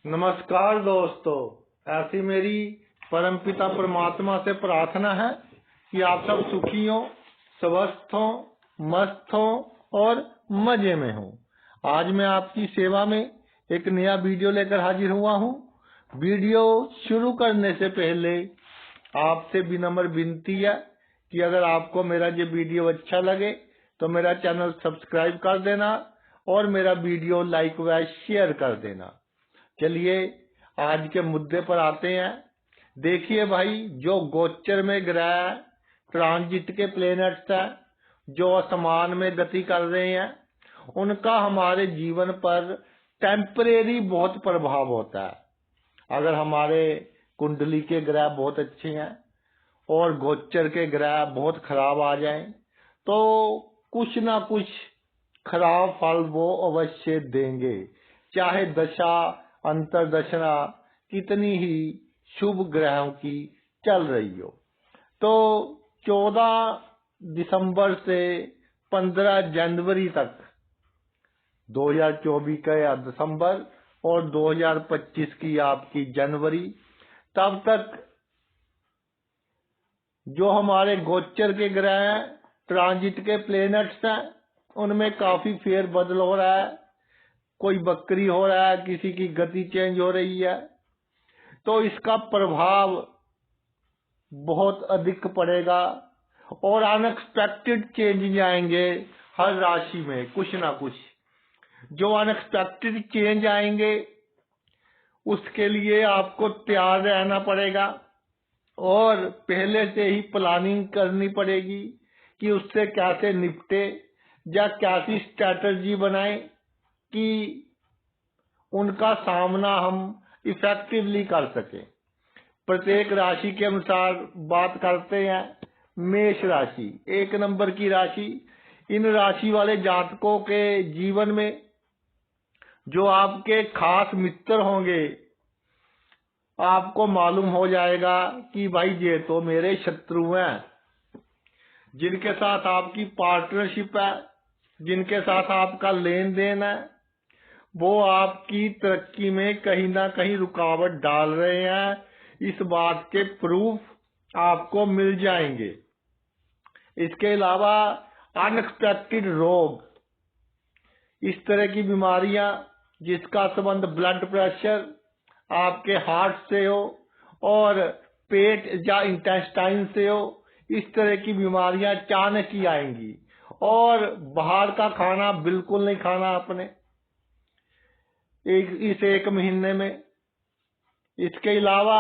नमस्कार दोस्तों, ऐसी मेरी परमपिता परमात्मा से प्रार्थना है कि आप सब सुखी हो, स्वस्थ हो, मस्त हो और मजे में हो। आज मैं आपकी सेवा में एक नया वीडियो लेकर हाजिर हुआ हूँ। वीडियो शुरू करने से पहले आपसे विनम्र विनती है कि अगर आपको मेरा ये वीडियो अच्छा लगे तो मेरा चैनल सब्सक्राइब कर देना और मेरा वीडियो लाइक व शेयर कर देना। चलिए आज के मुद्दे पर आते हैं। देखिए भाई, जो गोचर में ग्रह ट्रांजिट के प्लेनेट्स हैं, जो आसमान में गति कर रहे हैं, उनका हमारे जीवन पर टेम्परेरी बहुत प्रभाव होता है। अगर हमारे कुंडली के ग्रह बहुत अच्छे हैं और गोचर के ग्रह बहुत खराब आ जाएं, तो कुछ ना कुछ खराब फल वो अवश्य देंगे, चाहे दशा अंतरदशा कितनी ही शुभ ग्रहों की चल रही हो। तो 14 दिसंबर से 15 जनवरी तक 2024 का दिसंबर और 2025 की आपकी जनवरी, तब तक जो हमारे गोचर के ग्रह हैं, ट्रांजिट के प्लेनेट्स हैं, उनमें काफी फेर बदल हो रहा है। कोई बकरी हो रहा है, किसी की गति चेंज हो रही है, तो इसका प्रभाव बहुत अधिक पड़ेगा और अनएक्सपेक्टेड चेंज आएंगे हर राशि में, कुछ ना कुछ। जो अनएक्सपेक्टेड चेंज आएंगे उसके लिए आपको तैयार रहना पड़ेगा और पहले से ही प्लानिंग करनी पड़ेगी कि उससे कैसे निपटे या कैसी स्ट्रैटेजी बनाएं कि उनका सामना हम इफेक्टिवली कर सकें। प्रत्येक राशि के अनुसार बात करते हैं। मेष राशि 1 नंबर की राशि। इन राशि वाले जातकों के जीवन में जो आपके खास मित्र होंगे, आपको मालूम हो जाएगा कि भाई ये तो मेरे शत्रु हैं। जिनके साथ आपकी पार्टनरशिप है, जिनके साथ आपका लेन देन है, वो आपकी तरक्की में कहीं ना कहीं रुकावट डाल रहे हैं। इस बात के प्रूफ आपको मिल जाएंगे। इसके अलावा अनएक्सपेक्टेड रोग, इस तरह की बीमारियां जिसका संबंध ब्लड प्रेशर, आपके हार्ट से हो और पेट या इंटेस्टाइन से हो, इस तरह की बीमारियां अचानक ही आएंगी। और बाहर का खाना बिल्कुल नहीं खाना आपने इस 1 महीने में। इसके अलावा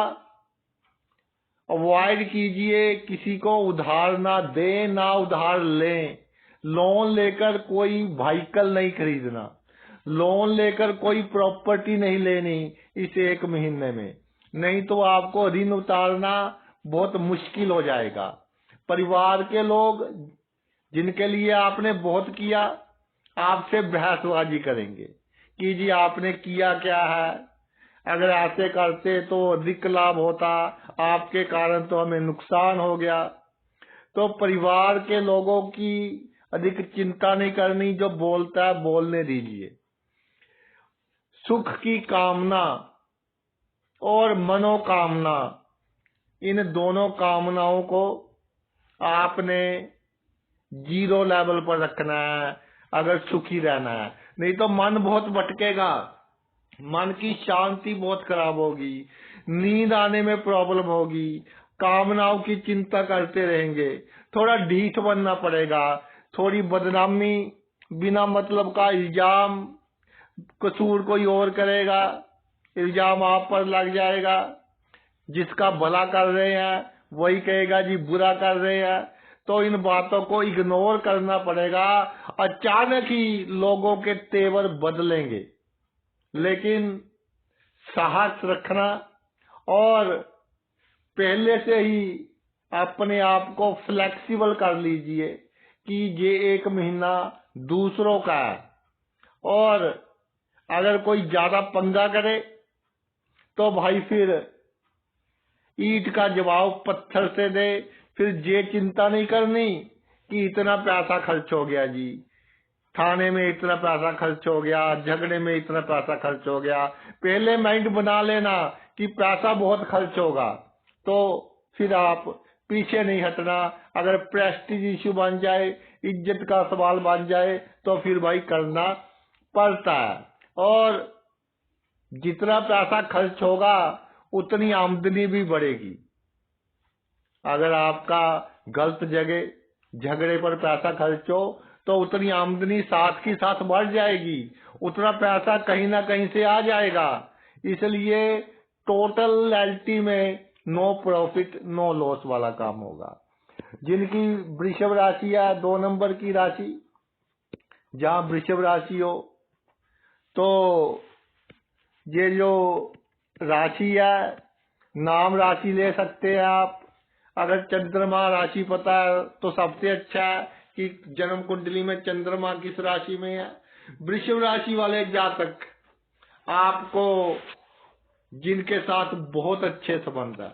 अवॉइड कीजिए किसी को उधार ना दें, ना उधार लें। लोन लेकर कोई व्हीकल नहीं खरीदना, लोन लेकर कोई प्रॉपर्टी नहीं लेनी इस 1 महीने में, नहीं तो आपको ऋण उतारना बहुत मुश्किल हो जाएगा। परिवार के लोग जिनके लिए आपने बहुत किया, आपसे बहसबाजी करेंगे कि जी आपने किया क्या है, अगर ऐसे करते तो अधिक लाभ होता, आपके कारण तो हमें नुकसान हो गया। तो परिवार के लोगों की अधिक चिंता नहीं करनी, जो बोलता है बोलने दीजिए। सुख की कामना और मनोकामना, इन दोनों कामनाओं को आपने 0 लेवल पर रखना है अगर सुखी रहना है। नहीं तो मन बहुत भटकेगा, मन की शांति बहुत खराब होगी, नींद आने में प्रॉब्लम होगी, कामनाओं की चिंता करते रहेंगे। थोड़ा ढीठ बनना पड़ेगा। थोड़ी बदनामी, बिना मतलब का इल्जाम, कसूर कोई और करेगा, इल्जाम आप पर लग जाएगा। जिसका भला कर रहे हैं वही कहेगा जी बुरा कर रहे हैं। तो इन बातों को इग्नोर करना पड़ेगा। अचानक ही लोगों के तेवर बदलेंगे, लेकिन साहस रखना और पहले से ही अपने आप को फ्लेक्सिबल कर लीजिए कि ये 1 महीना दूसरों का है। और अगर कोई ज्यादा पंगा करे तो भाई फिर ईंट का जवाब पत्थर से दे। फिर ये चिंता नहीं करनी कि इतना पैसा खर्च हो गया जी, थाने में इतना पैसा खर्च हो गया, झगड़े में इतना पैसा खर्च हो गया। पहले माइंड बना लेना कि पैसा बहुत खर्च होगा, तो फिर आप पीछे नहीं हटना। अगर प्रेस्टीज इश्यू बन जाए, इज्जत का सवाल बन जाए, तो फिर भाई करना पड़ता है। और जितना पैसा खर्च होगा उतनी आमदनी भी बढ़ेगी। अगर आपका गलत जगह झगड़े पर पैसा खर्च हो तो उतनी आमदनी साथ की साथ बढ़ जाएगी, उतना पैसा कहीं ना कहीं से आ जाएगा। इसलिए टोटलिटी में नो प्रॉफिट नो लॉस वाला काम होगा। जिनकी वृषभ राशि है, 2 नंबर की राशि, जहाँ वृषभ राशि हो, तो ये जो राशि है, नाम राशि ले सकते हैं आप। अगर चंद्रमा राशि पता है तो सबसे अच्छा है कि जन्म कुंडली में चंद्रमा किस राशि में है। वृषभ राशि वाले जातक, आपको जिनके साथ बहुत अच्छे संबंध है,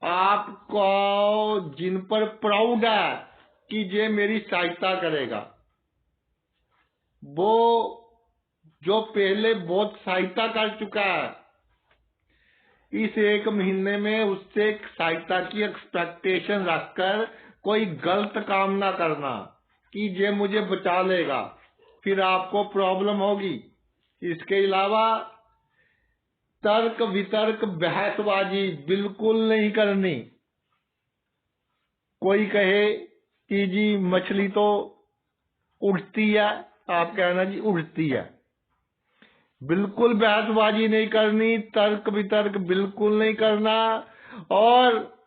आपको जिन पर प्राउड है कि ये मेरी सहायता करेगा, वो जो पहले बहुत सहायता कर चुका है, इस 1 महीने में उससे सहायता की एक्सपेक्टेशन रखकर कोई गलत काम ना करना कि ये मुझे बचा लेगा, फिर आपको प्रॉब्लम होगी। इसके अलावा तर्क वितर्क बहसबाजी बिल्कुल नहीं करनी। कोई कहे कि जी मछली तो उड़ती है, आप कहना जी उड़ती है। बिल्कुल बहसबाजी नहीं करनी, तर्क वितर्क बिल्कुल नहीं करना। और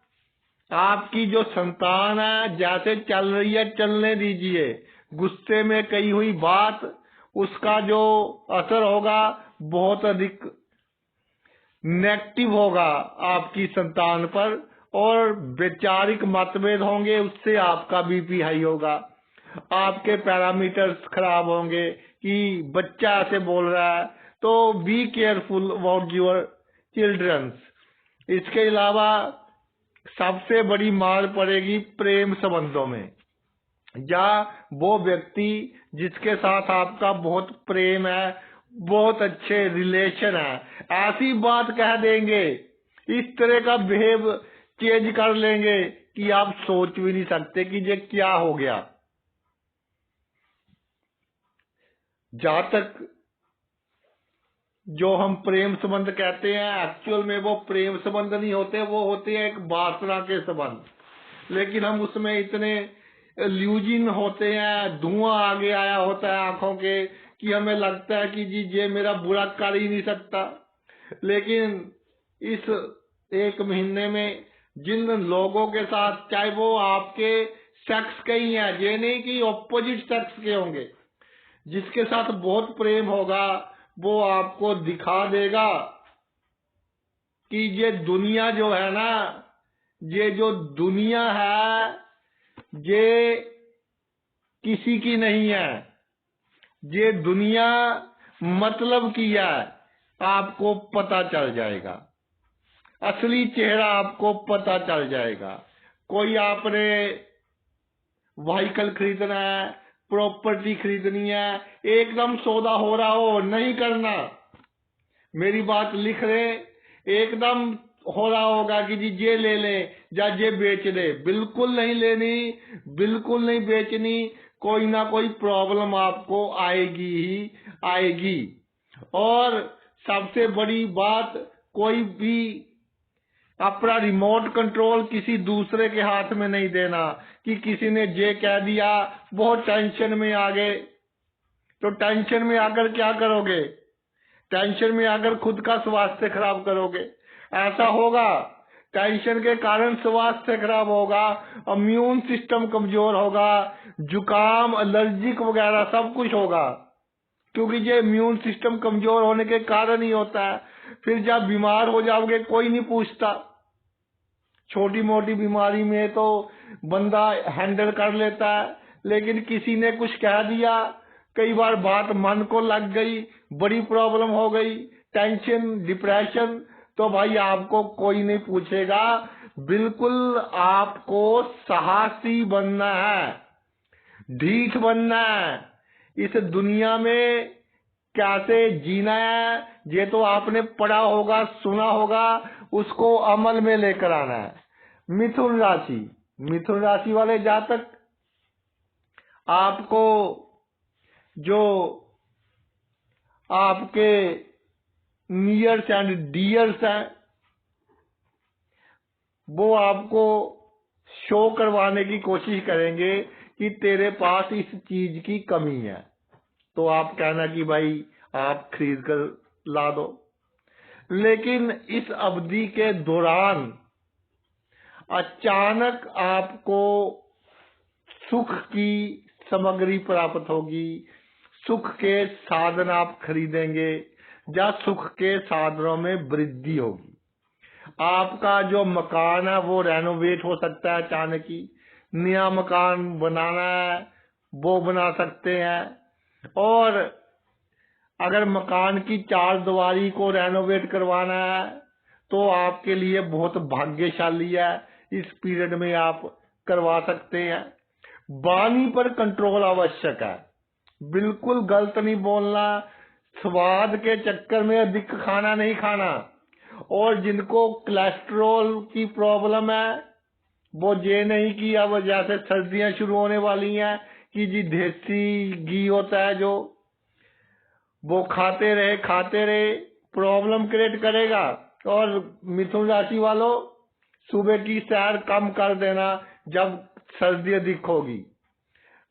आपकी जो संतान है जैसे चल रही है चलने दीजिए। गुस्से में कही हुई बात, उसका जो असर होगा बहुत अधिक नेगेटिव होगा आपकी संतान पर, और वैचारिक मतभेद होंगे, उससे आपका बीपी हाई होगा, आपके पैरामीटर्स खराब होंगे कि बच्चा ऐसे बोल रहा है। तो be careful about your childrens. इसके अलावा सबसे बड़ी मार पड़ेगी प्रेम संबंधों में, या वो व्यक्ति जिसके साथ आपका बहुत प्रेम है, बहुत अच्छे रिलेशन है, ऐसी बात कह देंगे, इस तरह का बिहेव चेंज कर लेंगे कि आप सोच भी नहीं सकते कि ये क्या हो गया। जातक जो हम प्रेम संबंध कहते हैं, एक्चुअल में वो प्रेम संबंध नहीं होते, वो होते हैं एक वासना के संबंध। लेकिन हम उसमें इतने ल्यूजिन होते हैं, धुआं आगे आया होता है आंखों के, कि हमें लगता है कि जी ये मेरा बुरा कर ही नहीं सकता। लेकिन इस 1 महीने में जिन लोगों के साथ, चाहे वो आपके सेक्स के ही हैं, ये नहीं कि ऑपोजिट सेक्स के होंगे, जिसके साथ बहुत प्रेम होगा, वो आपको दिखा देगा कि ये दुनिया जो है ना, ये जो दुनिया है ये किसी की नहीं है, ये दुनिया मतलब की है। आपको पता चल जाएगा, असली चेहरा आपको पता चल जाएगा। कोई आपने व्हीकल खरीदना है, प्रॉपर्टी खरीदनी है, एकदम सौदा हो रहा हो, नहीं करना। मेरी बात लिख रहे, एकदम हो रहा होगा कि जी ये ले ले या ये बेच दे, बिल्कुल नहीं लेनी, बिल्कुल नहीं बेचनी। कोई ना कोई प्रॉब्लम आपको आएगी ही आएगी। और सबसे बड़ी बात, कोई भी अपना रिमोट कंट्रोल किसी दूसरे के हाथ में नहीं देना कि किसी ने ये कह दिया, बहुत टेंशन में आ गए। तो टेंशन में आकर क्या करोगे? टेंशन में आकर खुद का स्वास्थ्य खराब करोगे, ऐसा होगा। टेंशन के कारण स्वास्थ्य खराब होगा, इम्यून सिस्टम कमजोर होगा, जुकाम, एलर्जिक वगैरह सब कुछ होगा, क्योंकि ये इम्यून सिस्टम कमजोर होने के कारण ही होता है। फिर जब बीमार हो जाओगे कोई नहीं पूछता। छोटी मोटी बीमारी में तो बंदा हैंडल कर लेता है, लेकिन किसी ने कुछ कह दिया, कई बार बात मन को लग गई, बड़ी प्रॉब्लम हो गई, टेंशन, डिप्रेशन, तो भाई आपको कोई नहीं पूछेगा। बिल्कुल आपको साहसी बनना है। ढीठ बनना है, इस दुनिया में कैसे जीना है ये तो आपने पढ़ा होगा, सुना होगा, उसको अमल में लेकर आना है। मिथुन राशि, मिथुन राशि वाले जातक, आपको जो आपके नियर्स एंड डियर्स हैं वो आपको शो करवाने की कोशिश करेंगे कि तेरे पास इस चीज की कमी है, तो आप कहना कि भाई आप खरीद कर ला दो। लेकिन इस अवधि के दौरान अचानक आपको सुख की सामग्री प्राप्त होगी, सुख के साधन आप खरीदेंगे या सुख के साधनों में वृद्धि होगी। आपका जो मकान है वो रेनोवेट हो सकता है, अचानक ही नया मकान बनाना है वो बना सकते हैं। और अगर मकान की चार दीवारी को रेनोवेट करवाना है तो आपके लिए बहुत भाग्यशाली है, इस पीरियड में आप करवा सकते हैं। वाणी पर कंट्रोल आवश्यक है, बिल्कुल गलत नहीं बोलना, स्वाद के चक्कर में अधिक खाना नहीं खाना। और जिनको कोलेस्ट्रॉल की प्रॉब्लम है वो ये नहीं कि अब जैसे सर्दियां शुरू होने वाली हैं कि जी देसी घी होता है जो वो खाते रहे प्रॉब्लम क्रिएट करेगा। और मिथुन राशि वालों, सुबह की सैर कम कर देना जब सर्दी अधिक होगी,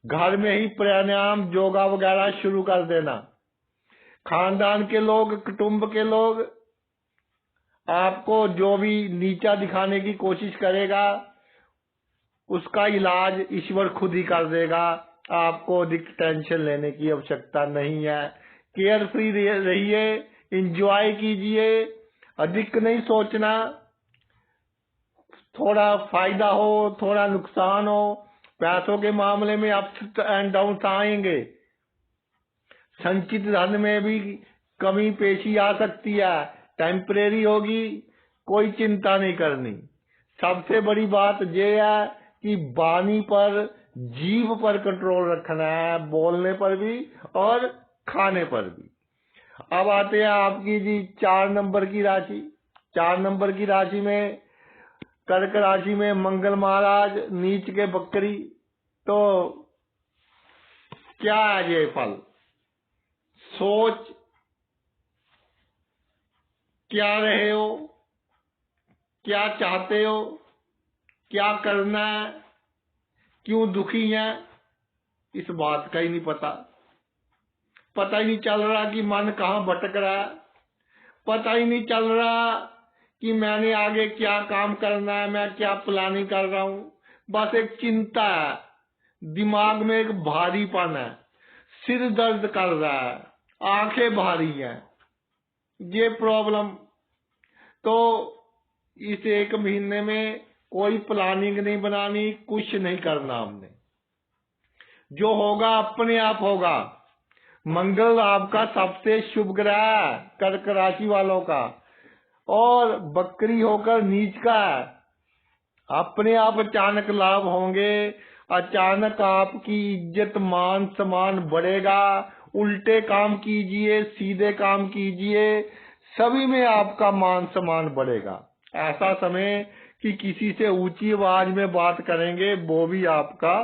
घर में ही प्राणायाम योगा वगैरह शुरू कर देना। खानदान के लोग, कुटुंब के लोग आपको जो भी नीचा दिखाने की कोशिश करेगा उसका इलाज ईश्वर खुद ही कर देगा, आपको अधिक टेंशन लेने की आवश्यकता नहीं है। केयर फ्री रहिए, एंजॉय कीजिए, अधिक नहीं सोचना, थोड़ा फायदा हो थोड़ा नुकसान हो, पैसों के मामले में अप्स एंड डाउन आएंगे, संचित धन में भी कमी पेशी आ सकती है, टेम्परेरी होगी, कोई चिंता नहीं करनी। सबसे बड़ी बात यह है कि वाणी पर, जीभ पर कंट्रोल रखना है, बोलने पर भी और खाने पर भी। अब आते हैं आपकी जी 4 नंबर की राशि। 4 नंबर की राशि में कर्क राशि में मंगल महाराज नीच के बकरी, तो क्या है ये फल? सोच क्या रहे हो, क्या चाहते हो, क्या करना है, क्यों दुखी हैं, इस बात का ही नहीं पता। पता ही नहीं चल रहा कि मन कहाँ भटक रहा है, पता ही नहीं चल रहा कि मैंने आगे क्या काम करना है, मैं क्या प्लानिंग कर रहा हूं। बस एक चिंता है, दिमाग में एक भारीपन है, सिर दर्द कर रहा है, आंखें भारी हैं, ये प्रॉब्लम। तो इस 1 महीने में कोई प्लानिंग नहीं बनानी, कुछ नहीं करना हमने, जो होगा अपने आप होगा। मंगल आपका सबसे शुभ ग्रह है कर्क राशि वालों का, और बकरी होकर नीच का है। अपने आप अचानक लाभ होंगे, अचानक आपकी इज्जत मान सम्मान बढ़ेगा। उल्टे काम कीजिए, सीधे काम कीजिए, सभी में आपका मान सम्मान बढ़ेगा। ऐसा समय कि किसी से ऊंची आवाज में बात करेंगे वो भी आपका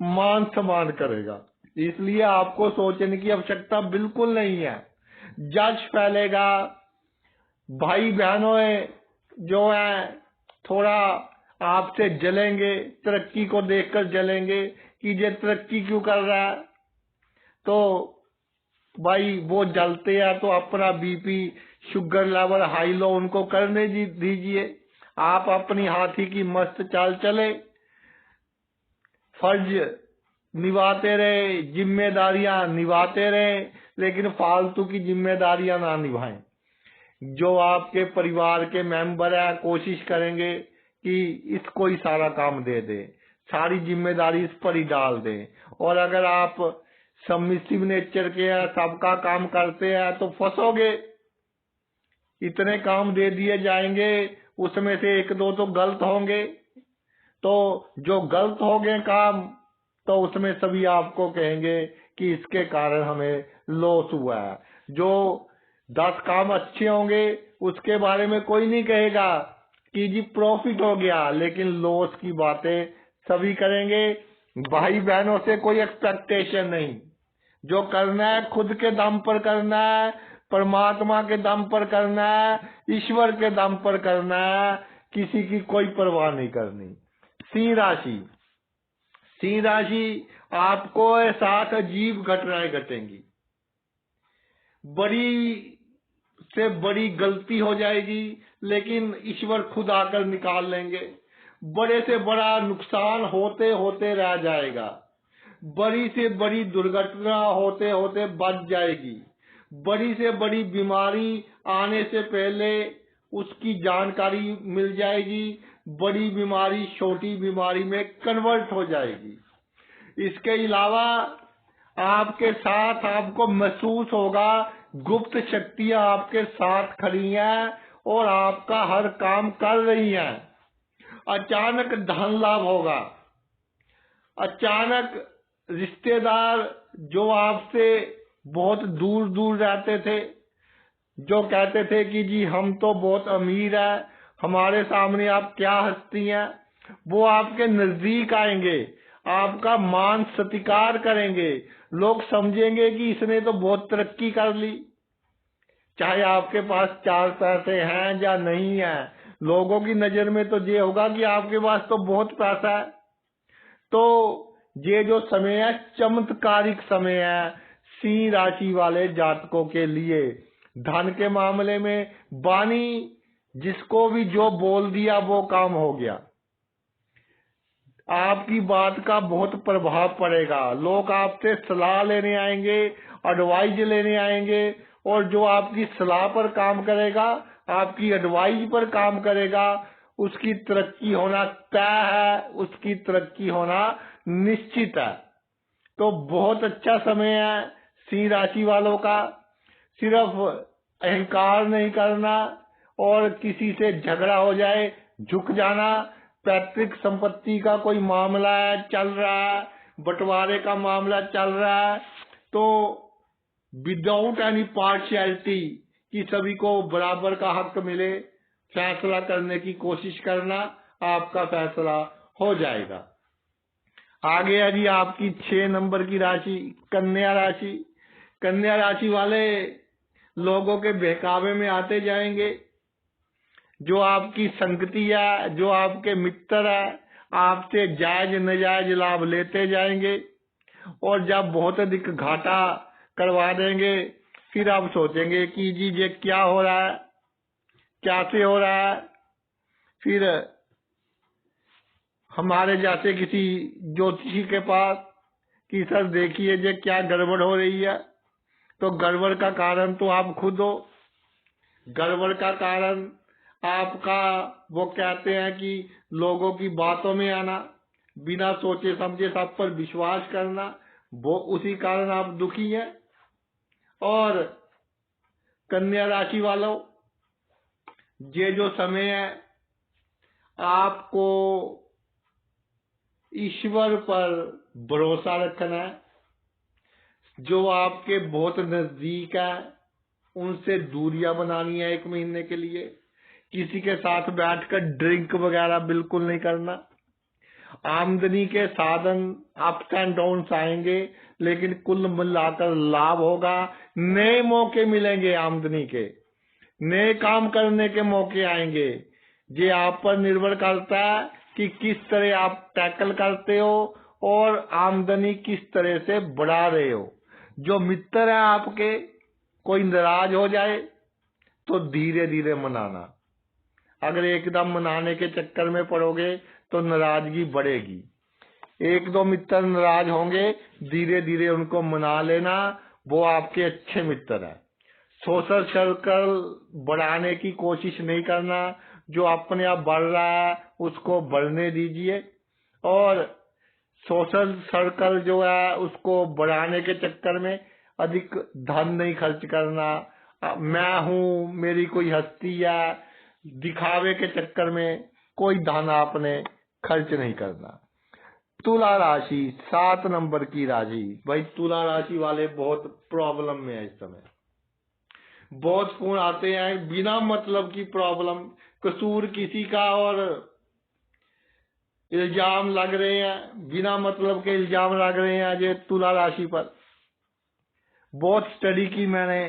मान सम्मान करेगा, इसलिए आपको सोचने की आवश्यकता बिल्कुल नहीं है। जश फैलेगा, भाई बहनों जो है थोड़ा आपसे जलेंगे, तरक्की को देखकर जलेंगे कि ये तरक्की क्यों कर रहा है, तो भाई वो जलते हैं तो अपना BP sugar level high low उनको करने दीजिए। आप अपनी हाथी की मस्त चाल चले, फर्ज निभाते रहे, जिम्मेदारियां निभाते रहे, लेकिन फालतू की जिम्मेदारियां ना निभाएं। जो आपके परिवार के मेंबर है कोशिश करेंगे कि इसको ही सारा काम दे दे, सारी जिम्मेदारी इस पर ही डाल दें। और अगर आप सबमिसिव नेचर के हैं, सबका काम करते हैं, तो फंसोगे। इतने काम दे दिए जाएंगे, उसमें से 1-2 तो गलत होंगे, तो जो गलत हो गए काम तो उसमें सभी आपको कहेंगे कि इसके कारण हमें लॉस हुआ है। जो 10 काम अच्छे होंगे उसके बारे में कोई नहीं कहेगा कि जी प्रॉफिट हो गया, लेकिन लॉस की बातें सभी करेंगे। भाई बहनों से कोई एक्सपेक्टेशन नहीं, जो करना है खुद के दम पर करना है, परमात्मा के दम पर करना है, ईश्वर के दम पर करना है, किसी की कोई परवाह नहीं करनी। सिंह राशि, सिंह राशि आपको साथ अजीब घटनाएं घटेंगी। बड़ी से बड़ी गलती हो जाएगी, लेकिन ईश्वर खुद आकर निकाल लेंगे। बड़े से बड़ा नुकसान होते होते रह जाएगा, बड़ी से बड़ी दुर्घटना होते होते बच जाएगी, बड़ी से बड़ी बीमारी आने से पहले उसकी जानकारी मिल जाएगी, बड़ी बीमारी छोटी बीमारी में कन्वर्ट हो जाएगी। इसके अलावा आपके साथ आपको महसूस होगा गुप्त शक्तियां आपके साथ खड़ी हैं और आपका हर काम कर रही हैं। अचानक धन लाभ होगा, अचानक रिश्तेदार जो आपसे बहुत दूर दूर रहते थे, जो कहते थे कि जी हम तो बहुत अमीर हैं, हमारे सामने आप क्या हस्ती हैं, वो आपके नजदीक आएंगे, आपका मान सत्कार करेंगे। लोग समझेंगे कि इसने तो बहुत तरक्की कर ली। चाहे आपके पास 4 पैसे हैं या नहीं है, लोगों की नजर में तो ये होगा कि आपके पास तो बहुत पैसा है। तो ये जो समय है चमत्कारिक समय है सिंह राशि वाले जातकों के लिए। धन के मामले में वाणी जिसको भी जो बोल दिया वो काम हो गया। आपकी बात का बहुत प्रभाव पड़ेगा, लोग आपसे सलाह लेने आएंगे, एडवाइस लेने आएंगे, और जो आपकी सलाह पर काम करेगा, आपकी एडवाइस पर काम करेगा, उसकी तरक्की होना तय है, उसकी तरक्की होना निश्चित है। तो बहुत अच्छा समय है सिंह राशि वालों का। सिर्फ अहंकार नहीं करना और किसी से झगड़ा हो जाए झुक जाना। पैतृक संपत्ति का कोई मामला है चल रहा है, बंटवारे का मामला चल रहा है, तो विदाउट एनी पार्शियलिटी कि सभी को बराबर का हक मिले, फैसला करने की कोशिश करना, आपका फैसला हो जाएगा। आगे है जी आपकी 6 नंबर की राशि कन्या राशि। कन्या राशि वाले लोगों के बहकावे में आते जाएंगे। जो आपकी संगति है, जो आपके मित्र है, आपसे जायज नजायज लाभ लेते जाएंगे, और जब बहुत अधिक घाटा करवा देंगे फिर आप सोचेंगे कि जी ये क्या हो रहा है, कैसे हो रहा है। फिर हमारे जैसे किसी ज्योतिषी के पास कि सर देखिए ये क्या गड़बड़ हो रही है, तो गड़बड़ का कारण तो आप खुद हो। गड़बड़ का कारण आपका, वो कहते हैं कि लोगों की बातों में आना, बिना सोचे समझे सब पर विश्वास करना, वो उसी कारण आप दुखी हैं। और कन्या राशि वालों, ये जो समय है आपको ईश्वर पर भरोसा रखना है। जो आपके बहुत नजदीक है उनसे दूरियां बनानी है 1 महीने के लिए। किसी के साथ बैठकर ड्रिंक वगैरह बिल्कुल नहीं करना। आमदनी के साधन अप्स एंड डाउन्स आएंगे, लेकिन कुल मिलाकर लाभ होगा। नए मौके मिलेंगे, आमदनी के नए काम करने के मौके आएंगे। ये आप पर निर्भर करता है कि किस तरह आप टैकल करते हो और आमदनी किस तरह से बढ़ा रहे हो। जो मित्र है आपके, कोई नाराज हो जाए तो धीरे धीरे मनाना। अगर एकदम मनाने के चक्कर में पड़ोगे तो नाराजगी बढ़ेगी। 1-2 मित्र नाराज होंगे, धीरे धीरे उनको मना लेना, वो आपके अच्छे मित्र हैं। सोशल सर्कल बढ़ाने की कोशिश नहीं करना, जो अपने आप बढ़ रहा है उसको बढ़ने दीजिए। और सोशल सर्कल जो है उसको बढ़ाने के चक्कर में अधिक धन नहीं खर्च करना। मैं हूँ, मेरी कोई हस्ती है, दिखावे के चक्कर में कोई धन आपने खर्च नहीं करना। तुला राशि 7 नंबर की राशि। भाई तुला राशि वाले बहुत प्रॉब्लम में है इस समय। बहुत फोन आते हैं बिना मतलब की प्रॉब्लम, कसूर किसी का, और इल्जाम लग रहे हैं, बिना मतलब के इल्जाम लग रहे हैं ये तुला राशि पर। बहुत स्टडी की मैंने,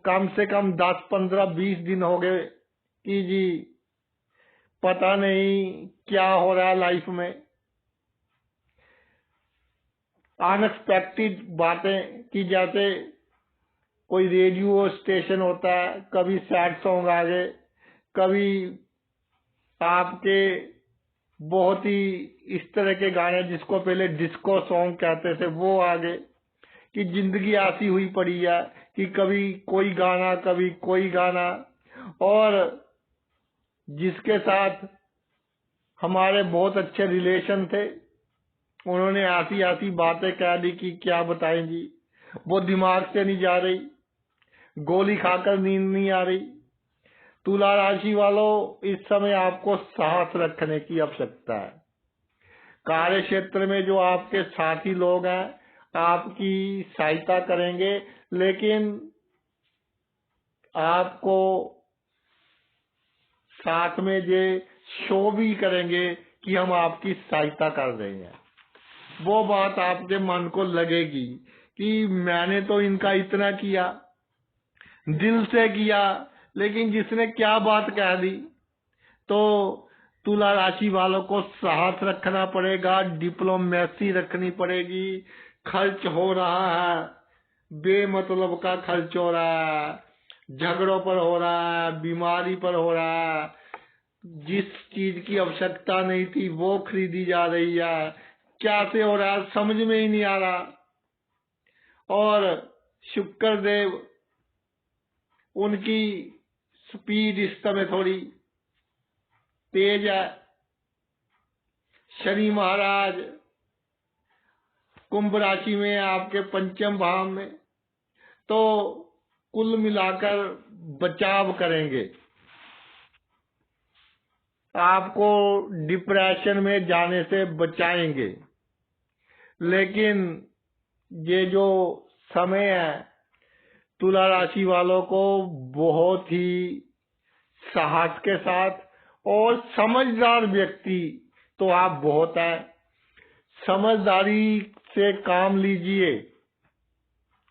कम से कम 10, 15, 20 दिन हो गए कि जी पता नहीं क्या हो रहा है लाइफ में। अनएक्सपेक्टेड बातें की, जैसे कोई रेडियो स्टेशन होता है, कभी सैड सॉन्ग आ गए, कभी आपके बहुत ही इस तरह के गाने जिसको पहले डिस्को सॉन्ग कहते थे वो आ गए, कि जिंदगी ऐसी हुई पड़ी है कि कभी कोई गाना कभी कोई गाना। और जिसके साथ हमारे बहुत अच्छे रिलेशन थे, उन्होंने ऐसी ऐसी बातें कह दी कि क्या बताएं जी, वो दिमाग से नहीं जा रही, गोली खाकर नींद नहीं आ रही। तुला राशि वालों, इस समय आपको साहस रखने की आवश्यकता है। कार्य क्षेत्र में जो आपके साथी लोग हैं आपकी सहायता करेंगे, लेकिन आपको साथ में ये शो भी करेंगे कि हम आपकी सहायता कर रहे हैं। वो बात आपके मन को लगेगी कि मैंने तो इनका इतना किया, दिल से किया, लेकिन जिसने क्या बात कह दी। तो तुला राशि वालों को साहस रखना पड़ेगा, डिप्लोमेसी रखनी पड़ेगी। खर्च हो रहा है, बेमतलब का खर्च हो रहा है, झगड़ों पर हो रहा है, बीमारी पर हो रहा है, जिस चीज की आवश्यकता नहीं थी वो खरीदी जा रही है, क्या से हो रहा है समझ में ही नहीं आ रहा। और शुक्र देव, उनकी स्पीड इस समय थोड़ी तेज है। शनि महाराज कुंभ राशि में, आपके पंचम भाव में, तो कुल मिलाकर बचाव करेंगे, आपको डिप्रेशन में जाने से बचाएंगे। लेकिन ये जो समय है तुला राशि वालों को बहुत ही साहस के साथ, और समझदार व्यक्ति तो आप बहुत हैं, समझदारी से काम लीजिए।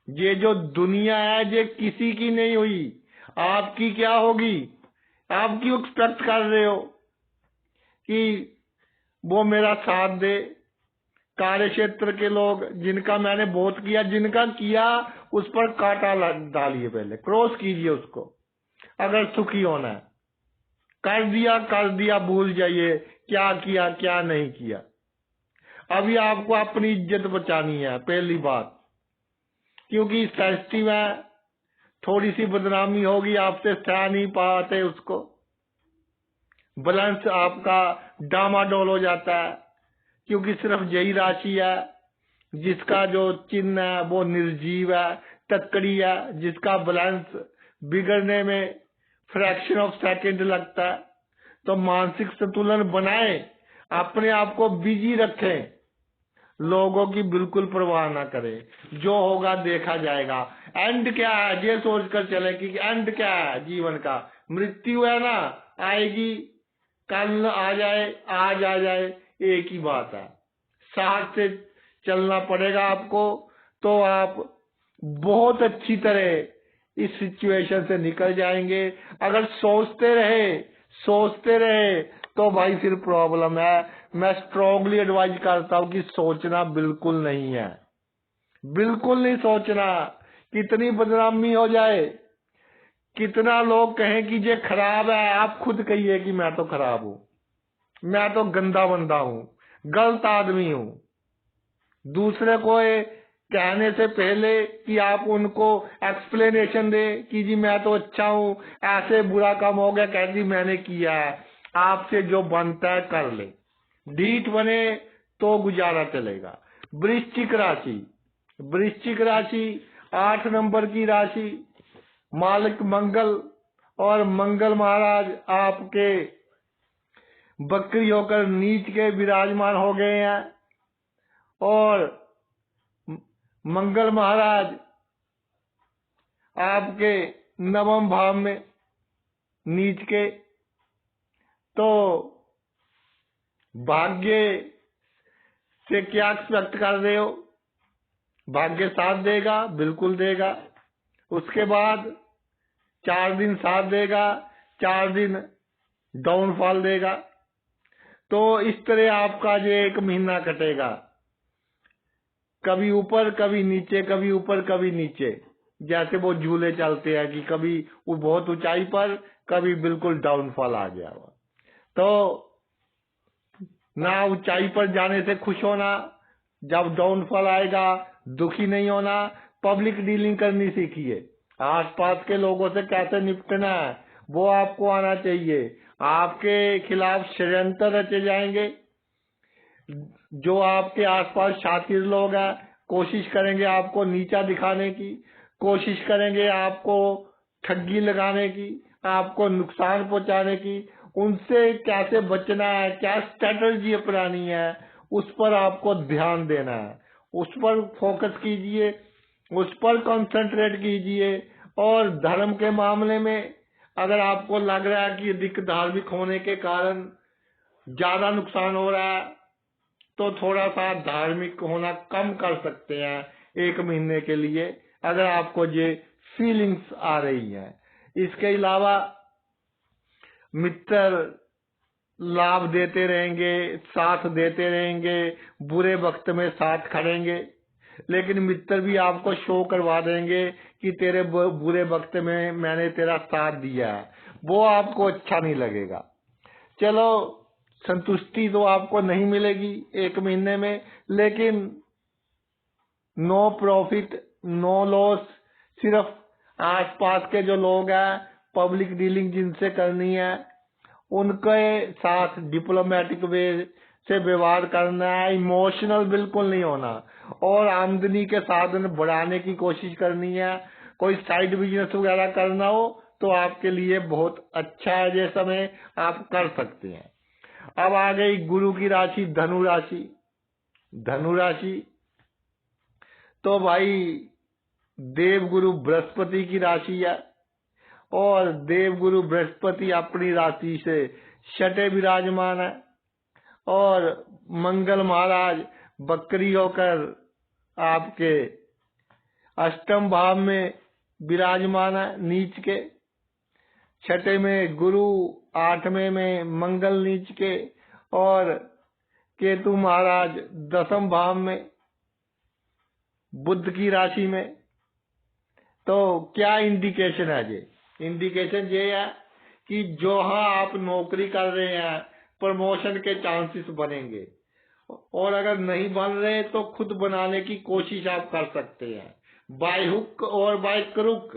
ये जो दुनिया है ये किसी की नहीं हुई, आपकी क्या होगी? आप क्यों एक्सपेक्ट कर रहे हो कि वो मेरा साथ दे? कार्य क्षेत्र के लोग जिनका मैंने बहुत किया, जिनका किया उस पर कांटा डालिए, पहले क्रॉस कीजिए उसको। अगर सुखी होना है, कर दिया भूल जाइए क्या किया क्या नहीं किया। अभी आपको अपनी इज्जत बचानी है पहली बात, क्योंकि सेंसिटिव है, थोड़ी सी बदनामी होगी आपसे सह नहीं पाते उसको, बैलेंस आपका डामाडोल हो जाता है। क्योंकि सिर्फ यही राशि है जिसका जो चिन्ह है वो निर्जीव है, तकड़ी है, जिसका बैलेंस बिगड़ने में फ्रैक्शन ऑफ सेकंड लगता है। तो मानसिक संतुलन बनाए, अपने आप को बिजी रखें, लोगों की बिल्कुल परवाह ना करें, जो होगा देखा जाएगा। एंड क्या है ये सोचकर चले कि एंड क्या है जीवन का, मृत्यु है ना, आएगी, कल आ जाए, आज आ जाए, एक ही बात है। साहस से चलना पड़ेगा आपको, तो आप बहुत अच्छी तरह इस सिचुएशन से निकल जाएंगे। अगर सोचते रहे तो भाई फिर प्रॉब्लम है। मैं स्ट्रांगली एडवाइज करता हूं कि सोचना बिल्कुल नहीं है, बिल्कुल नहीं सोचना। कितनी बदनामी हो जाए, कितना लोग कहें कि ये खराब है, आप खुद कहिए कि मैं तो खराब हूं, मैं तो गंदा बंदा हूं, गलत आदमी हूं। दूसरे को कहने से पहले कि आप उनको एक्सप्लेनेशन दे कि जी मैं तो अच्छा हूं, ऐसे बुरा काम हो गया, कह दी मैंने किया है, आपसे जो बनता है कर ले, ढीठ बने तो गुजारा चलेगा। वृश्चिक राशि 8 नंबर की राशि, मालिक मंगल, और मंगल महाराज आपके बकरी होकर नीच के विराजमान हो गए हैं और मंगल महाराज आपके नवम भाव में नीच के, तो भाग्य से क्या एक्सपेक्ट कर रहे हो? भाग्य साथ देगा, बिल्कुल देगा। उसके बाद 4 दिन साथ देगा, 4 दिन डाउनफॉल देगा। तो इस तरह आपका जो 1 महीना कटेगा, कभी ऊपर कभी नीचे, कभी ऊपर कभी नीचे, जैसे वो झूले चलते हैं कि कभी वो बहुत ऊंचाई पर, कभी बिल्कुल डाउनफॉल आ गया हुआ। तो ना ऊंचाई पर जाने से खुश होना, जब डाउनफॉल आएगा दुखी नहीं होना। पब्लिक डीलिंग करनी सीखिए, आसपास के लोगों से कैसे निपटना है वो आपको आना चाहिए। आपके खिलाफ षड्यंत्र रचे जाएंगे, जो आपके आसपास शातिर लोग हैं कोशिश करेंगे आपको नीचा दिखाने की, कोशिश करेंगे आपको ठगी लगाने की, आपको नुकसान पहुंचाने की। उनसे कैसे बचना है, क्या स्ट्रेटजी अपनानी है, उस पर आपको ध्यान देना है, उस पर फोकस कीजिए, उस पर कंसंट्रेट कीजिए। और धर्म के मामले में अगर आपको लग रहा है कि अधिक धार्मिक होने के कारण ज्यादा नुकसान हो रहा है, तो थोड़ा सा धार्मिक होना कम कर सकते हैं 1 महीने के लिए, अगर आपको ये फीलिंग्स आ रही है। इसके अलावा मित्र लाभ देते रहेंगे, साथ देते रहेंगे, बुरे वक्त में साथ खड़ेंगे, लेकिन मित्र भी आपको शो करवा देंगे कि तेरे बुरे वक्त में मैंने तेरा साथ दिया है। वो आपको अच्छा नहीं लगेगा। चलो, संतुष्टि तो आपको नहीं मिलेगी 1 महीने में, लेकिन नो प्रॉफिट नो लॉस। सिर्फ आसपास के जो लोग हैं, पब्लिक डीलिंग जिनसे करनी है, उनके साथ डिप्लोमेटिक वे से व्यवहार करना है, इमोशनल बिल्कुल नहीं होना। और आमदनी के साधन बढ़ाने की कोशिश करनी है। कोई साइड बिजनेस वगैरह करना हो तो आपके लिए बहुत अच्छा है, ये समय आप कर सकते हैं। अब आ गई गुरु की राशि धनु राशि। धनु राशि तो भाई देवगुरु बृहस्पति की राशि है, और देवगुरु बृहस्पति अपनी राशि से छठे विराजमान है, और मंगल महाराज बकरी होकर आपके अष्टम भाव में विराजमान है नीच के। छठे में गुरु, 8वें में मंगल नीच के, और केतु महाराज 10म भाव में बुध की राशि में। तो क्या इंडिकेशन है? ये इंडिकेशन ये है कि जहाँ आप नौकरी कर रहे हैं प्रमोशन के चांसेस बनेंगे, और अगर नहीं बन रहे तो खुद बनाने की कोशिश आप कर सकते हैं, बाय हुक और बाय क्रुक।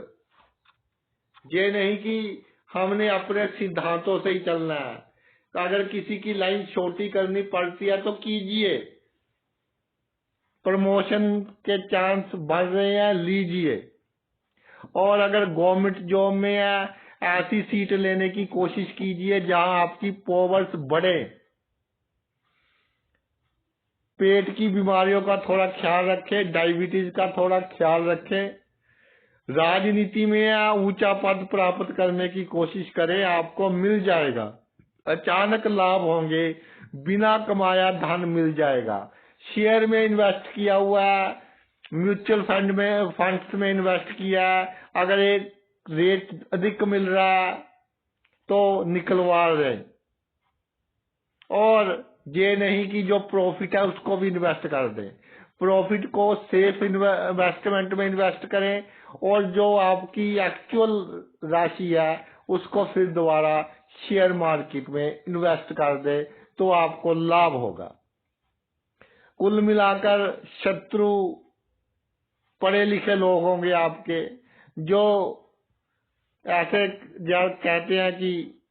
ये नहीं कि हमने अपने सिद्धांतों से ही चलना है। अगर किसी की लाइन छोटी करनी पड़ती है तो कीजिए, प्रमोशन के चांस बढ़ रहे हैं, लीजिए। और अगर गवर्नमेंट जॉब में है, ऐसी सीट लेने की कोशिश कीजिए जहां आपकी पावर्स बढ़े। पेट की बीमारियों का थोड़ा ख्याल रखें, डायबिटीज का थोड़ा ख्याल रखें। राजनीति में या ऊंचा पद प्राप्त करने की कोशिश करें, आपको मिल जाएगा। अचानक लाभ होंगे, बिना कमाया धन मिल जाएगा। शेयर में इन्वेस्ट किया हुआ है, म्यूचुअल फंड्स में इन्वेस्ट किया है, अगर एक रेट अधिक मिल रहा है तो निकलवा रहे। और ये नहीं कि जो प्रॉफिट है उसको भी इन्वेस्ट कर दें। प्रॉफिट को सेफ इन्वेस्टमेंट में इन्वेस्ट करें, और जो आपकी एक्चुअल राशि है उसको फिर दोबारा शेयर मार्केट में इन्वेस्ट कर दे, तो आपको लाभ होगा। कुल मिलाकर शत्रु पढ़े लिखे लोग होंगे आपके, जो ऐसे कहते हैं कि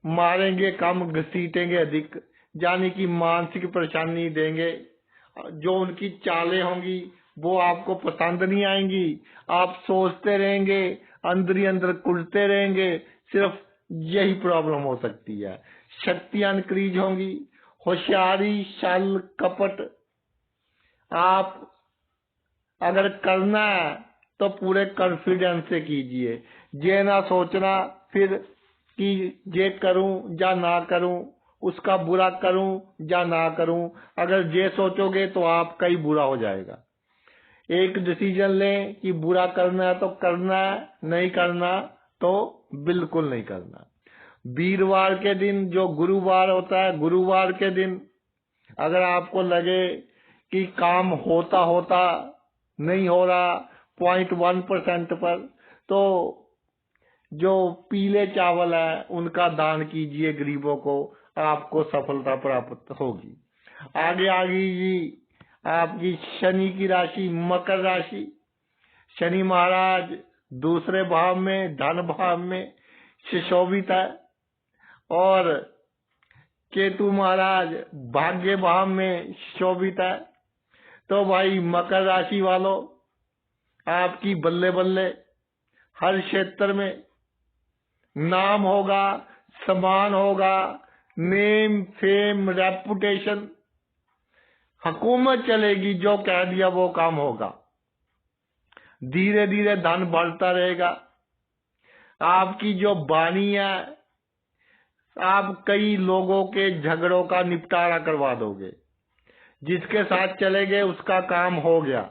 मारेंगे कम घसीटेंगे अधिक, यानी कि मानसिक परेशानी देंगे। जो उनकी चालें होंगी वो आपको पसंद नहीं आएंगी। आप सोचते रहेंगे, अंदर ही अंदर कुलते रहेंगे। सिर्फ यही प्रॉब्लम हो सकती है। शक्तियां इंक्रीज होंगी, होशियारी, छल कपट। आप अगर करना है तो पूरे कॉन्फिडेंस से कीजिए। ये ना सोचना फिर कि ये करूं या ना करूं, उसका बुरा करूं या ना करूं। अगर ये सोचोगे तो आपका ही बुरा हो जाएगा। एक डिसीजन लें कि बुरा करना है तो करना है, नहीं करना तो बिल्कुल नहीं करना। वीरवार के दिन जो गुरुवार होता है, गुरुवार के दिन अगर आपको लगे कि काम होता होता नहीं हो रहा 0.1% पर, तो जो पीले चावल है उनका दान कीजिए गरीबों को, आपको सफलता प्राप्त होगी। आगे आगे जी आपकी शनि की राशि मकर राशि। शनि महाराज दूसरे भाव में, धन भाव में सुशोभित है, और केतु महाराज भाग्य भाव में शोभित है। तो भाई मकर राशि वालों, आपकी बल्ले बल्ले हर क्षेत्र में नाम होगा, सम्मान होगा, नेम फेम रेपुटेशन, हुकूमत चलेगी, जो कह दिया वो काम होगा। धीरे धीरे धन बढ़ता रहेगा। आपकी जो वाणी है, आप कई लोगों के झगड़ों का निपटारा करवा दोगे। जिसके साथ चले गए उसका काम हो गया।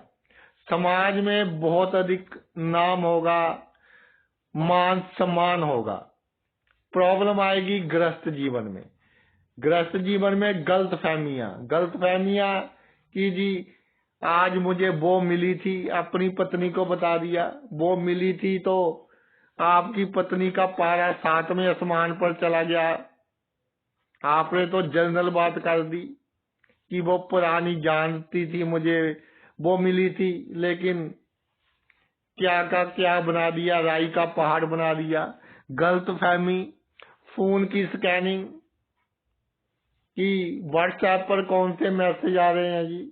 समाज में बहुत अधिक नाम होगा, मान सम्मान होगा। प्रॉब्लम आएगी गृहस्थ जीवन में। गृहस्थ जीवन में गलतफहमियां कि जी आज मुझे वो मिली थी, अपनी पत्नी को बता दिया वो मिली थी, तो आपकी पत्नी का पारा 7वें आसमान पर चला गया। आपने तो जनरल बात कर दी कि वो पुरानी जानती थी, मुझे वो मिली थी, लेकिन क्या का क्या बना दिया, राई का पहाड़ बना दिया। गलतफहमी, फोन की स्कैनिंग कि व्हाट्सएप पर कौन से मैसेज आ रहे हैं जी,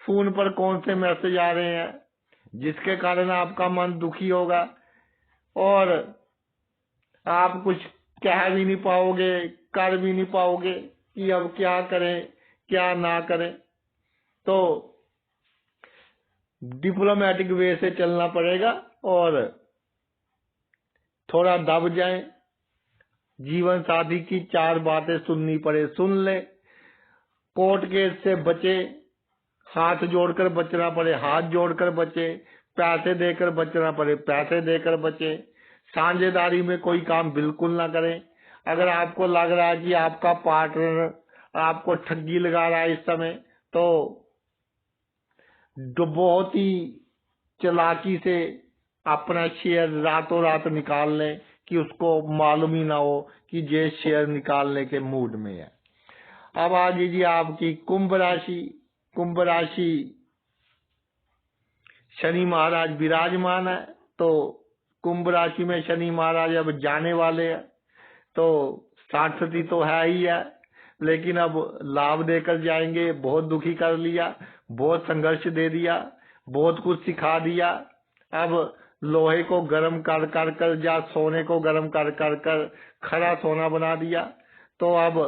फोन पर कौन से मैसेज आ रहे हैं, जिसके कारण आपका मन दुखी होगा और आप कुछ कह भी नहीं पाओगे, कर भी नहीं पाओगे कि अब क्या करें क्या ना करें। तो डिप्लोमेटिक वे से चलना पड़ेगा और थोड़ा दब जाए। जीवन साथी की 4 बातें सुननी पड़े, सुन ले। कोर्ट केस से बचे, हाथ जोड़कर बचना पड़े, हाथ जोड़कर बचे। पैसे देकर बचना पड़े, पैसे देकर बचे। साझेदारी में कोई काम बिल्कुल ना करें। अगर आपको लग रहा है कि आपका पार्टनर आपको ठगी लगा रहा है इस समय, तो बहुत ही चालाकी से अपना शेयर रातों रात निकाल लें कि उसको मालूम ही ना हो कि ये शेयर निकालने के मूड में है। अब आ लीजिए आपकी कुंभ राशि। कुंभ राशि शनि महाराज विराजमान है, तो कुंभ राशि में शनि महाराज अब जाने वाले हैं। तो 60 तो है ही है, लेकिन अब लाभ देकर जाएंगे। बहुत दुखी कर लिया, बहुत संघर्ष दे दिया, बहुत कुछ सिखा दिया। अब लोहे को गर्म कर कर कर या सोने को गर्म कर कर कर खरा सोना बना दिया। तो अब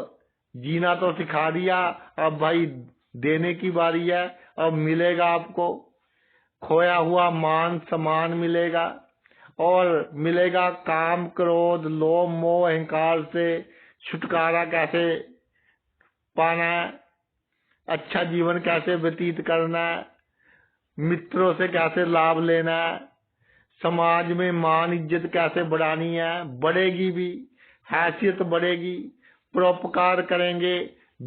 जीना तो सिखा दिया, अब भाई देने की बारी है। अब मिलेगा आपको खोया हुआ मान सम्मान मिलेगा, और मिलेगा काम क्रोध लोभ मोह अहंकार से छुटकारा कैसे पाना है, अच्छा जीवन कैसे व्यतीत करना है, मित्रों से कैसे लाभ लेना है, समाज में मान इज्जत कैसे बढ़ानी है, बढ़ेगी भी, हैसियत बढ़ेगी, परोपकार करेंगे,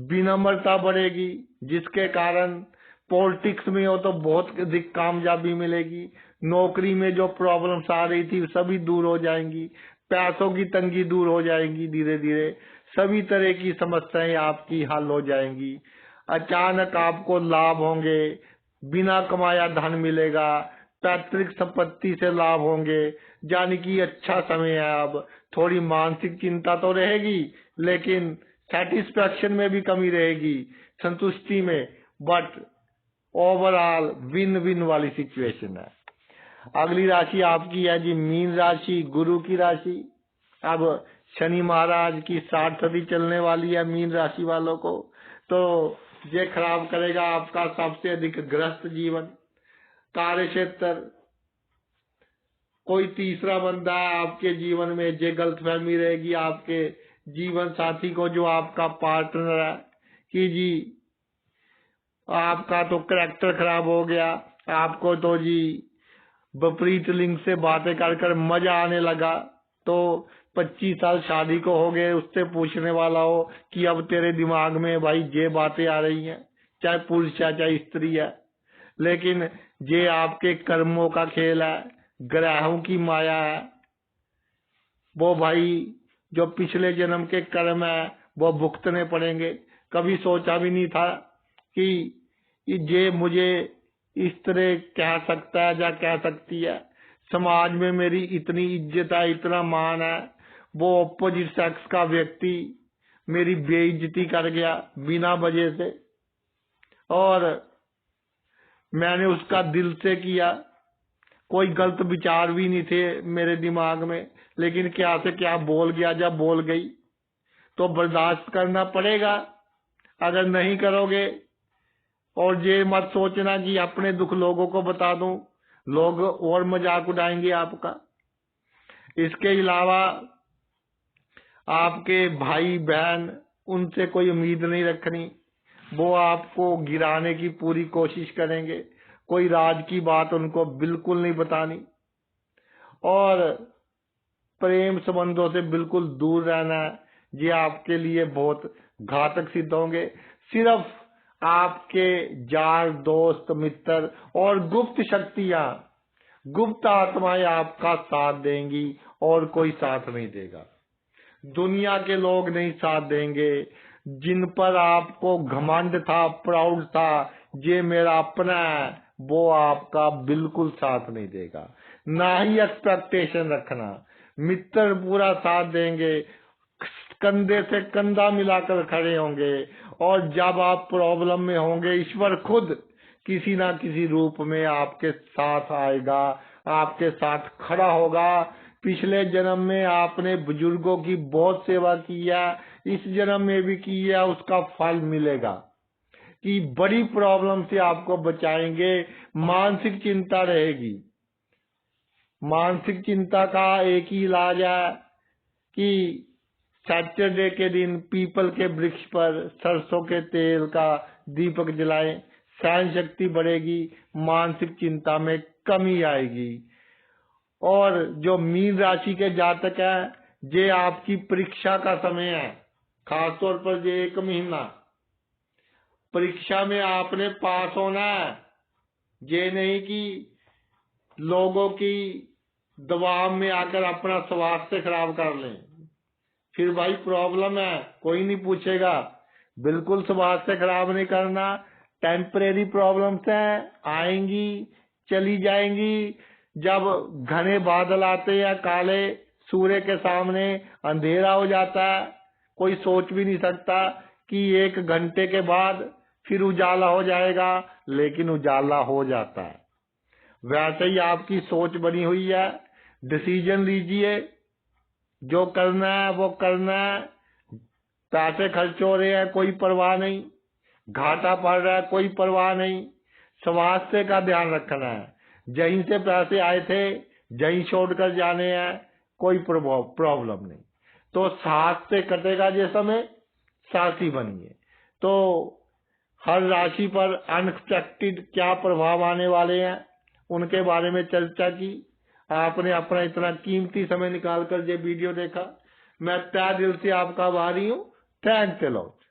विनम्रता बढ़ेगी, जिसके कारण पॉलिटिक्स में हो तो बहुत अधिक कामयाबी मिलेगी। नौकरी में जो प्रॉब्लम्स आ रही थी सभी दूर हो जाएंगी, पैसों की तंगी दूर हो जाएगी, धीरे धीरे सभी तरह की समस्याएं आपकी हल हो जाएंगी। अचानक आपको लाभ होंगे, बिना कमाया धन मिलेगा, पैतृक संपत्ति से लाभ होंगे, यानी कि अच्छा समय है। अब थोड़ी मानसिक चिंता तो रहेगी, लेकिन सेटिस्फेक्शन में भी कमी रहेगी, संतुष्टि में, बट ओवरऑल विन विन वाली सिचुएशन है। अगली राशि आपकी है जी मीन राशि, गुरु की राशि। अब शनि महाराज की 60 सदी चलने वाली है मीन राशि वालों को, तो ये खराब करेगा आपका सबसे अधिक ग्रस्त जीवन। कार्य क्षेत्र, कोई तीसरा बंदा है आपके जीवन में, ये गलतफहमी रहेगी आपके जीवन साथी को, जो आपका पार्टनर है, कि जी आपका तो करैक्टर खराब हो गया, आपको तो जी विपरीत लिंग से बातें कर कर मजा आने लगा, तो 25 साल शादी को हो गए, उससे पूछने वाला हो कि अब तेरे दिमाग में भाई ये बातें आ रही हैं, चाहे पुरुष है चाहे स्त्री है। लेकिन ये आपके कर्मों का खेल है, ग्रहों की माया है। वो भाई जो पिछले जन्म के कर्म है वो भुगतने पड़ेंगे। कभी सोचा भी नहीं था कि ये मुझे इस तरह कह सकता है या कह सकती है, समाज में मेरी इतनी इज्जत है, इतना मान है, वो ऑपोजिट सेक्स का व्यक्ति मेरी बेइज्जती कर गया बिना वजह से, और मैंने उसका दिल से किया, कोई गलत विचार भी नहीं थे मेरे दिमाग में, लेकिन क्या से क्या बोल गया, जब बोल गई तो बर्दाश्त करना पड़ेगा। अगर नहीं करोगे, और ये मत सोचना कि अपने दुख लोगों को बता दूं, लोग और मजाक उड़ाएंगे आपका। इसके अलावा आपके भाई बहन, उनसे कोई उम्मीद नहीं रखनी, वो आपको गिराने की पूरी कोशिश करेंगे। कोई राज की बात उनको बिल्कुल नहीं बतानी, और प्रेम संबंधों से बिल्कुल दूर रहना है, ये आपके लिए बहुत घातक सिद्ध होंगे। सिर्फ आपके यार दोस्त मित्र और गुप्त शक्तियां, गुप्त आत्माएं आपका साथ देंगी, और कोई साथ नहीं देगा। दुनिया के लोग नहीं साथ देंगे। जिन पर आपको घमंड था, प्राउड था, ये मेरा अपना है, वो आपका बिल्कुल साथ नहीं देगा। ना ही एक्सपेक्टेशन रखना। मित्र पूरा साथ देंगे, कंधे से कंधा मिलाकर खड़े होंगे, और जब आप प्रॉब्लम में होंगे, ईश्वर खुद किसी ना किसी रूप में आपके साथ आएगा, आपके साथ खड़ा होगा। पिछले जन्म में आपने बुजुर्गों की बहुत सेवा की है, इस जन्म में भी की है, उसका फल मिलेगा कि बड़ी प्रॉब्लम से आपको बचाएंगे। मानसिक चिंता रहेगी। मानसिक चिंता का एक ही इलाज है कि सैटरडे के दिन पीपल के वृक्ष पर सरसों के तेल का दीपक जलाएं। सहन शक्ति बढ़ेगी, मानसिक चिंता में कमी आएगी। और जो मीन राशि के जातक है, ये आपकी परीक्षा का समय है, खासतौर पर ये 1 महीना परीक्षा में आपने पास होना है। ये नहीं कि लोगों की दबाव में आकर अपना स्वास्थ्य खराब कर लें, फिर भाई प्रॉब्लम है, कोई नहीं पूछेगा। बिल्कुल स्वास्थ्य खराब नहीं करना। टेम्परेरी प्रॉब्लम्स हैं, आएंगी चली जाएंगी। जब घने बादल आते हैं, काले सूर्य के सामने अंधेरा हो जाता है, कोई सोच भी नहीं सकता कि 1 घंटे के बाद फिर उजाला हो जाएगा, लेकिन उजाला हो जाता है। वैसे ही आपकी सोच बनी हुई है। डिसीजन लीजिए, जो करना है वो करना है। पैसे खर्च हो रहे हैं, कोई परवाह नहीं। घाटा पड़ रहा है, कोई परवाह नहीं। स्वास्थ्य का ध्यान रखना है। जहीं से पैसे आए थे, जहीं छोड़कर जाने हैं, कोई प्रॉब्लम नहीं। तो साथ से कटेगा ये समय, साथी बनिए। तो हर राशि पर अनएक्सपेक्टेड क्या प्रभाव आने वाले हैं, उनके बारे में चर्चा की। आपने अपना इतना कीमती समय निकालकर ये वीडियो देखा, मैं तहे दिल से आपका आभारी हूँ। Thanks a lot.